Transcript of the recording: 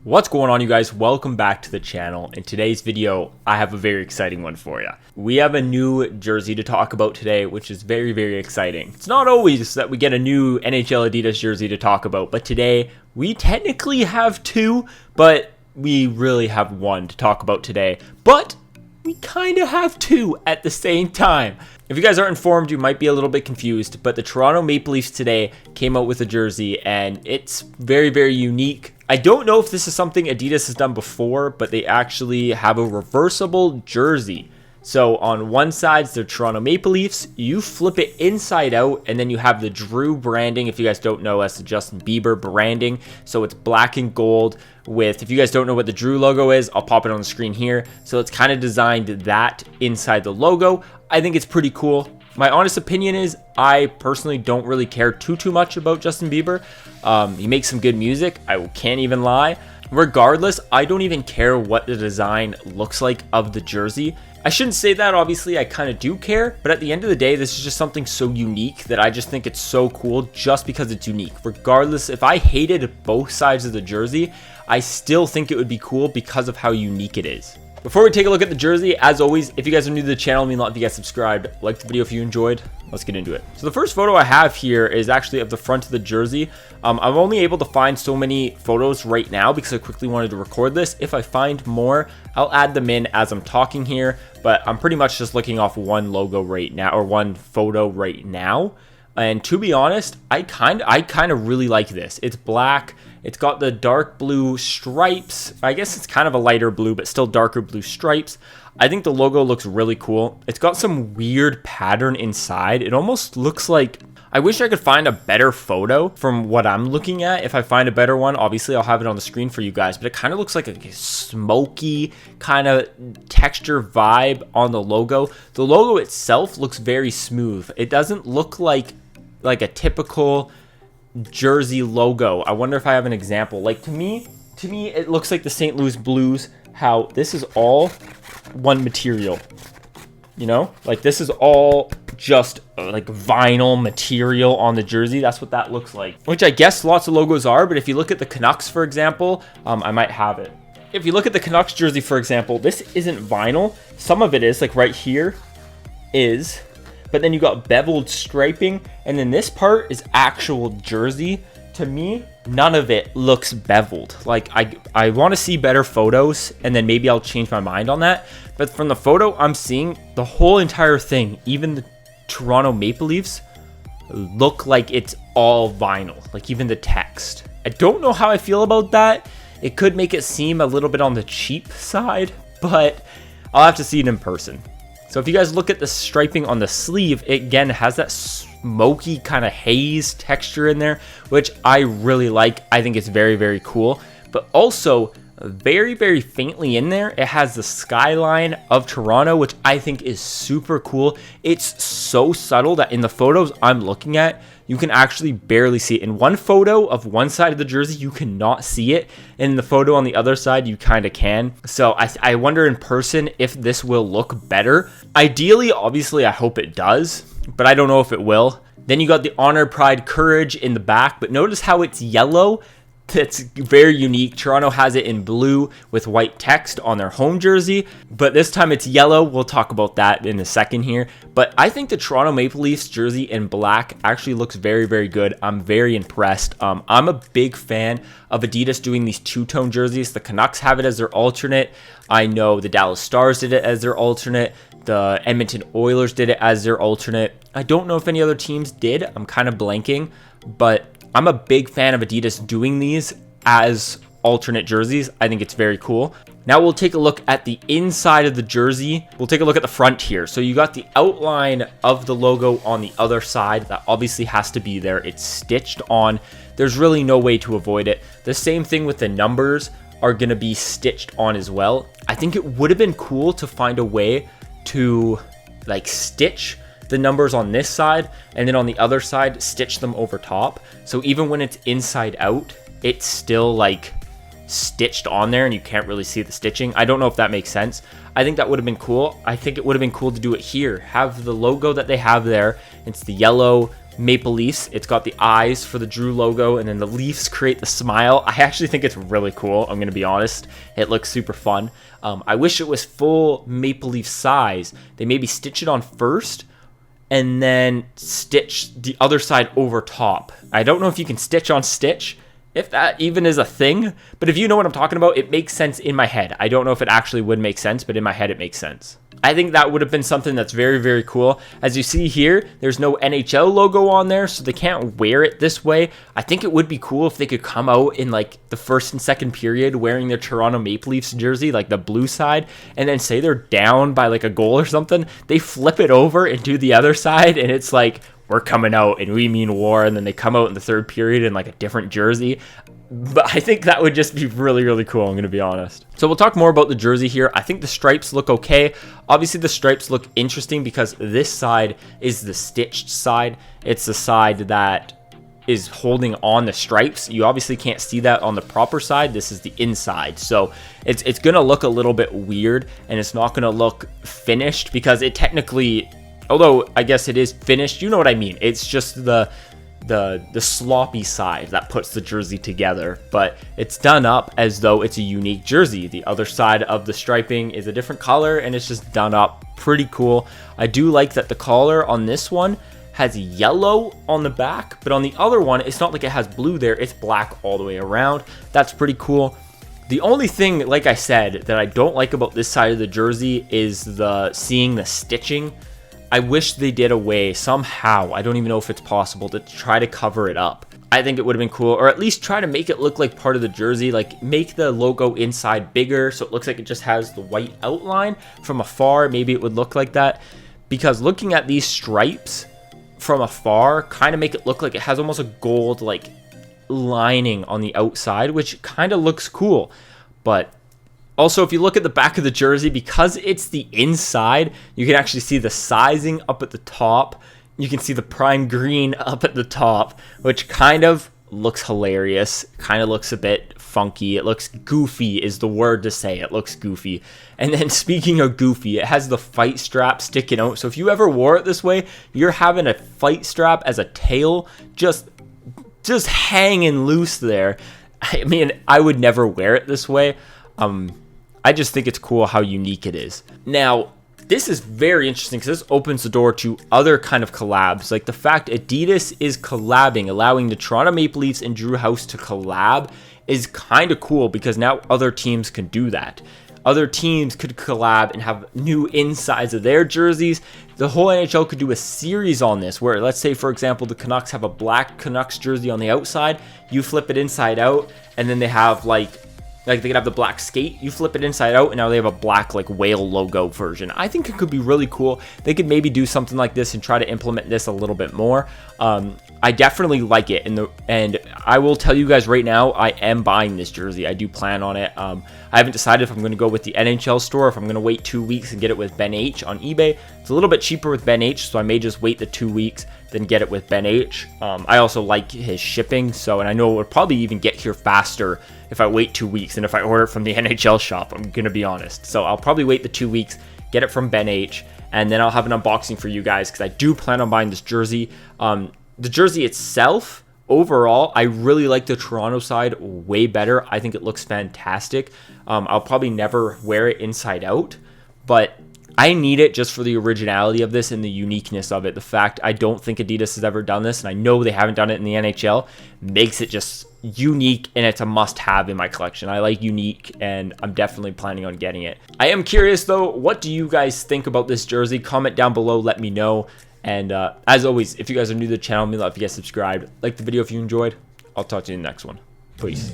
What's going on, you guys? Welcome back to the channel. In today's video, I have a very exciting one for you. We have a new jersey to talk about today, which is very, very exciting. It's not always that we get a new NHL Adidas jersey to talk about, but today we technically have two, but we really have one to talk about today. But we kind of have two at the same time. If you guys aren't informed, you might be a little bit confused, but the Toronto Maple Leafs today came out with a jersey, and it's very, very unique. I don't know if this is something Adidas has done before, but they actually have a reversible jersey. So on one side is the Toronto Maple Leafs, you flip it inside out, and then you have the Drew branding. If you guys don't know, that's the Justin Bieber branding. So it's black and gold with, if you guys don't know what the Drew logo is, I'll pop it on the screen here. So it's kind of designed that inside the logo. I think it's pretty cool. My honest opinion is I personally don't really care too much about Justin Bieber. He makes some good music. I can't even lie. Regardless, I don't even care what the design looks like of the jersey. I shouldn't say that, obviously, I kind of do care, but at the end of the day, this is just something so unique that I just think it's so cool just because it's unique. Regardless, if I hated both sides of the jersey, I still think it would be cool because of how unique it is. Before we take a look at the jersey, as always, if you guys are new to the channel, it means a lot if you guys subscribed. Like the video if you enjoyed. Let's get into it. So the first photo I have here is actually of the front of the jersey. I'm only able to find so many photos right now because I quickly wanted to record this. If I find more, I'll add them in as I'm talking here, but I'm pretty much just looking off one logo right now, or one photo right now. And to be honest, I kind of really like this. It's black. It's got the dark blue stripes. I guess it's kind of a lighter blue, but still darker blue stripes. I think the logo looks really cool. It's got some weird pattern inside. It almost looks like, I wish I could find a better photo from what I'm looking at. If I find a better one, obviously I'll have it on the screen for you guys, but it kind of looks like a smoky kind of texture vibe on the logo. The logo itself looks very smooth. It doesn't look like a typical jersey logo. I wonder if I have an example. Like to me it looks like the St. Louis Blues, how this is all one material, you know, like this is all just like vinyl material on the jersey. That's what that looks like, which I guess lots of logos are, but if you look at the Canucks, for example, I might have it. If you look at the Canucks jersey, for example, this isn't vinyl. Some of it is, like right here is, but then you got beveled striping, and then this part is actual jersey. To me, none of it looks beveled. Like I want to see better photos, and then maybe I'll change my mind on that. But from the photo I'm seeing, the whole entire thing, even the Toronto Maple Leafs, look like it's all vinyl, like even the text. I don't know how I feel about that. It could make it seem a little bit on the cheap side, but I'll have to see it in person. So if you guys look at the striping on the sleeve, it again has that smoky kind of haze texture in there, which I really like. I think it's very, very cool. But also, very, very faintly in there, it has the skyline of Toronto, which I think is super cool. It's so subtle that in the photos I'm looking at, you can actually barely see it. In one photo of one side of the jersey, you cannot see it. And in the photo on the other side, you kind of can. So I wonder in person if this will look better. Ideally, obviously, I hope it does, but I don't know if it will. Then you got the Honor, Pride, Courage in the back, but notice how it's yellow. That's very unique. Toronto has it in blue with white text on their home jersey, but this time it's yellow. We'll talk about that in a second here. But I think the Toronto Maple Leafs jersey in black actually looks very, very good. I'm very impressed. I'm a big fan of Adidas doing these two-tone jerseys. The Canucks have it as their alternate. I know the Dallas Stars did it as their alternate. The Edmonton Oilers did it as their alternate. I don't know if any other teams did. I'm kind of blanking, but I'm a big fan of Adidas doing these as alternate jerseys. I think it's very cool. Now we'll take a look at the inside of the jersey. We'll take a look at the front here. So you got the outline of the logo on the other side. That obviously has to be there. It's stitched on. There's really no way to avoid it. The same thing with the numbers are going to be stitched on as well. I think it would have been cool to find a way to like stitch the numbers on this side, and then on the other side stitch them over top, so even when it's inside out, it's still like stitched on there and you can't really see the stitching. I don't know if that makes sense. I think that would have been cool. I think it would have been cool to do it here, have the logo that they have there. It's the yellow Maple Leafs. It's got the eyes for the Drew logo, and then the Leafs create the smile. I actually think it's really cool. I'm going to be honest. It looks super fun. I wish it was full Maple Leaf size. They maybe stitch it on first and then stitch the other side over top. I don't know if you can stitch on stitch, if that even is a thing, but if you know what I'm talking about, it makes sense in my head. I don't know if it actually would make sense, but in my head it makes sense. I think that would have been something that's very, very cool. As you see here, there's no NHL logo on there, so they can't wear it this way. I think it would be cool if they could come out in like the first and second period wearing their Toronto Maple Leafs jersey, like the blue side, and then say they're down by like a goal or something, they flip it over and do the other side, and it's like, we're coming out and we mean war, and then they come out in the third period in like a different jersey. But I think that would just be really, really cool, I'm going to be honest. So we'll talk more about the jersey here. I think the stripes look okay. Obviously, the stripes look interesting because this side is the stitched side. It's the side that is holding on the stripes. You obviously can't see that on the proper side. This is the inside. So it's going to look a little bit weird, and it's not going to look finished because it technically, although I guess it is finished, you know what I mean. It's just the sloppy side that puts the jersey together, but it's done up as though it's a unique jersey. The other side of the striping is a different color, and it's just done up pretty cool. I do like that the collar on this one has yellow on the back, but on the other one, it's not like it has blue there. It's black all the way around. That's pretty cool. The only thing, like I said, that I don't like about this side of the jersey is seeing the stitching. I wish they did a way somehow, I don't even know if it's possible, to try to cover it up. I think it would have been cool, or at least try to make it look like part of the jersey, like make the logo inside bigger so it looks like it just has the white outline. From afar, maybe it would look like that, because looking at these stripes from afar kind of make it look like it has almost a gold like lining on the outside, which kind of looks cool. But also, if you look at the back of the jersey, because it's the inside, you can actually see the sizing up at the top. You can see the prime green up at the top, which kind of looks hilarious. Kind of looks a bit funky. It looks goofy is the word to say. It looks goofy. And then speaking of goofy, it has the fight strap sticking out. So if you ever wore it this way, you're having a fight strap as a tail just hanging loose there. I mean, I would never wear it this way. I just think it's cool how unique it is. Now, this is very interesting because this opens the door to other kind of collabs. Like the fact Adidas is collabing, allowing the Toronto Maple Leafs and Drew House to collab is kind of cool because now other teams can do that. Other teams could collab and have new insides of their jerseys. The whole NHL could do a series on this where, let's say, for example, the Canucks have a black Canucks jersey on the outside. You flip it inside out, and then they have like they could have the black skate, you flip it inside out, and now they have a black like whale logo version. I think it could be really cool. They could maybe do something like this and try to implement this a little bit more. I definitely like it, and I will tell you guys right now, I am buying this jersey. I do plan on it. I haven't decided if I'm going to go with the NHL store, or if I'm going to wait 2 weeks and get it with Ben H on eBay. It's a little bit cheaper with Ben H, so I may just wait the 2 weeks, then get it with Ben H. I also like his shipping, and I know it would probably even get here faster if I wait 2 weeks than if I order it from the NHL shop, I'm going to be honest. So I'll probably wait the 2 weeks, get it from Ben H, and then I'll have an unboxing for you guys because I do plan on buying this jersey. The jersey itself, overall, I really like the Toronto side way better. I think it looks fantastic. I'll probably never wear it inside out, but I need it just for the originality of this and the uniqueness of it. The fact I don't think Adidas has ever done this, and I know they haven't done it in the NHL, makes it just unique, and it's a must-have in my collection. I like unique, and I'm definitely planning on getting it. I am curious, though, what do you guys think about this jersey? Comment down below, let me know. And as always, if you guys are new to the channel, let me know if you guys subscribed. Like the video if you enjoyed. I'll talk to you in the next one. Peace.